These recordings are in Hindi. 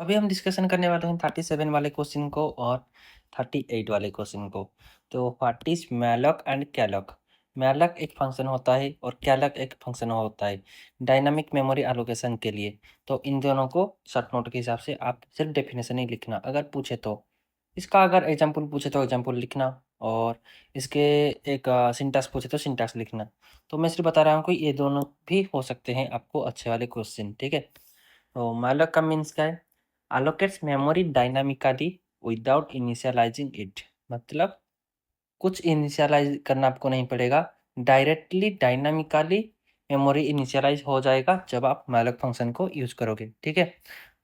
अभी हम डिस्कशन करने वाले हैं 37 वाले क्वेश्चन को और 38 वाले क्वेश्चन को। तो what is malloc and calloc? Malloc एक फंक्शन होता है और कैलॉक एक फंक्शन होता है डायनामिक मेमोरी एलोकेशन के लिए। तो इन दोनों को शॉर्ट नोट के हिसाब से आप सिर्फ डेफिनेशन ही लिखना अगर पूछे तो। इसका अगर एग्जाम्पल पूछे तो एग्जाम्पल लिखना और इसके एक सिंटैक्स पूछे तो सिंटैक्स लिखना। तो मैं सिर्फ बता रहा हूँ कि ये दोनों भी हो सकते हैं आपको अच्छे वाले क्वेश्चन, ठीक है। तो मैलॉक का मीन्स क्या है? allocates memory dynamically without initializing it। मतलब कुछ इनिशियलाइज करना आपको नहीं पड़ेगा, डायरेक्टली डायनामिकली मेमोरी इनिशियलाइज हो जाएगा जब आप मैलॉक फंक्शन को यूज करोगे, ठीक है।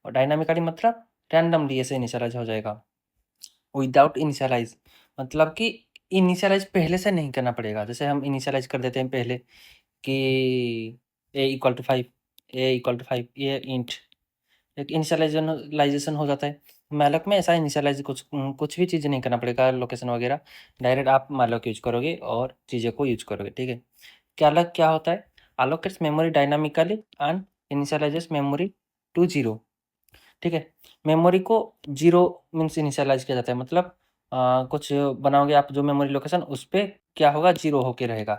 और डायनामिकली मतलब रैंडमली ऐसे इनिशियलाइज हो जाएगा। विदाउट इनिशियलाइज मतलब कि इनिशियलाइज पहले से नहीं करना पड़ेगा। जैसे हम इनिशियलाइज कर देते हैं पहले कि a = 5, a = 5, ये इंट एक इनिशियलाइजेशन हो जाता है। मैलॉक में ऐसा इनिशियलाइज कुछ भी चीज़ नहीं करना पड़ेगा, लोकेशन वगैरह डायरेक्ट आप मैलॉक यूज करोगे और चीज़ों को यूज करोगे, ठीक है। कैलॉक क्या होता है? Allocates memory dynamically and initialises memory to 0, ठीक है। मेमोरी को 0 मीन्स इनिशियलाइज किया जाता है, मतलब कुछ बनाओगे आप जो मेमोरी लोकेशन उस पे क्या होगा, 0 होके रहेगा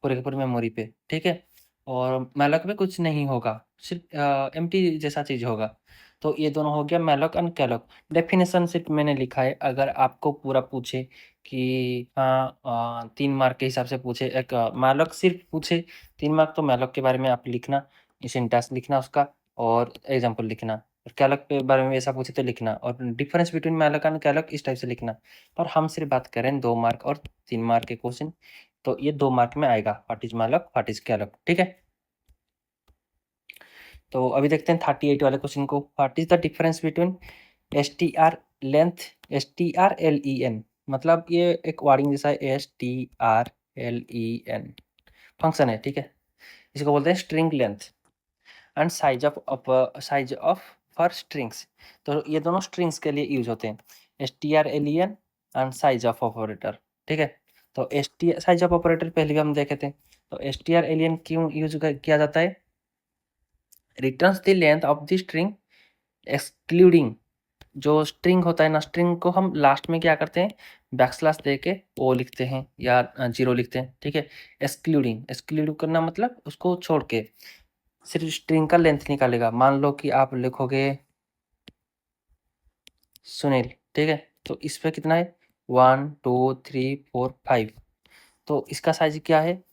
पूरे के पूरे मेमोरी पे, ठीक है। और मैलॉक में कुछ नहीं होगा, सिर्फ एम्प्टी जैसा चीज़ होगा। तो ये दोनों हो गया मैलॉक एंड कैलॉक। डेफिनेशन सिर्फ मैंने लिखा है, अगर आपको पूरा पूछे कि हाँ 3 मार्क के हिसाब से पूछे, एक मैलॉक सिर्फ पूछे 3 मार्क तो मैलॉक के बारे में आप लिखना, सिंटैक्स लिखना उसका और एग्जाम्पल लिखना। और कैलॉक के बारे में ऐसा पूछे तो लिखना और difference between malloc and calloc इस टाइप से लिखना। पर हम सिर्फ बात करें 2 मार्क और 3 मार्क के क्वेश्चन, तो ये 2 मार्क में आएगा what is malloc what is calloc, ठीक है। तो अभी देखते हैं 38 वाले क्वेश्चन को। What is the difference between STR length STRLEN, मतलब ये एक वर्डिंग जैसा है, STRLEN फंक्शन है, ठीक है। इसको बोलते हैं string length and size of for strings. तो ये दोनों स्ट्रिंग्स के लिए यूज होते हैं, STRLEN and size of operator, ठीक है। तो साइज ऑफ ऑपरेटर पहले भी हम देखे थे। तो STRLEN क्यों यूज किया जाता है? Returns the length of the string excluding, जो स्ट्रिंग होता है ना, स्ट्रिंग को हम लास्ट में क्या करते हैं, बैकस्लैश दे के ओ लिखते हैं या 0 लिखते हैं, ठीक है। एक्सक्लूड करना मतलब उसको छोड़ के सिर्फ स्ट्रिंग का लेंथ निकालेगा। मान लो कि आप लिखोगे सुनील, ठीक है। तो इस पे कितना है 1 2 3 4 5, तो इसका साइज क्या है,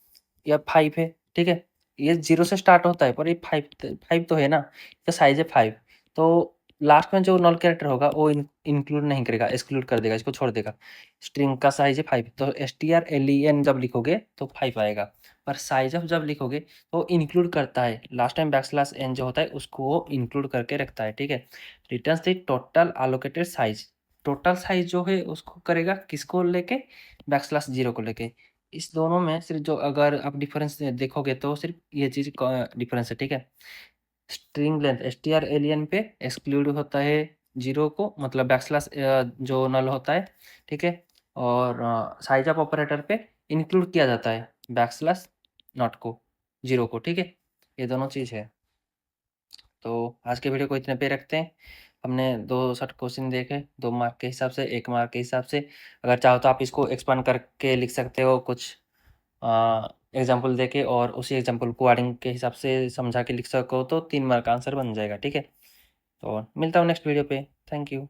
या 5 है, ठीक है। ये 0 से स्टार्ट होता है पर ये 5 तो है ना, इसका साइज है 5। तो लास्ट में जो नल कैरेक्टर होगा वो इंक्लूड नहीं करेगा, एक्सक्लूड कर देगा, इसको छोड़ देगा। स्ट्रिंग का साइज है 5, तो STRLEN जब लिखोगे तो 5 आएगा। पर साइज ऑफ जब लिखोगे तो इंक्लूड करता है, लास्ट टाइम बैकस्लैश n जो होता है उसको वो इंक्लूड करके रखता है, ठीक है। Returns the total allocated size, total size जो है उसको करेगा किसको लेके, बैकस्लैश 0 को लेके। इस दोनों में सिर्फ जो अगर आप डिफरेंस देखोगे तो सिर्फ ये चीज़ डिफरेंस है, ठीक है। स्ट्रिंग लेंथ STRLEN पे एक्सक्लूड होता है 0 को, मतलब बैकस्लैश जो नल होता है, ठीक है। और साइज ऑफ ऑपरेटर पे इंक्लूड किया जाता है बैकस्लैश नॉट को, 0 को, ठीक है। ये दोनों चीज़ है। तो आज के वीडियो को इतने पे रखते हैं। हमने 2 शॉर्ट क्वेश्चन देखे, 2 मार्क के हिसाब से, 1 मार्क के हिसाब से। अगर चाहो तो आप इसको एक्सपांड करके लिख सकते हो कुछ एग्जाम्पल देके, और उसी एग्जाम्पल को वर्डिंग के हिसाब से समझा के लिख सको तो 3 मार्क का आंसर बन जाएगा, ठीक है। तो मिलता हूँ नेक्स्ट वीडियो पे। Thank you.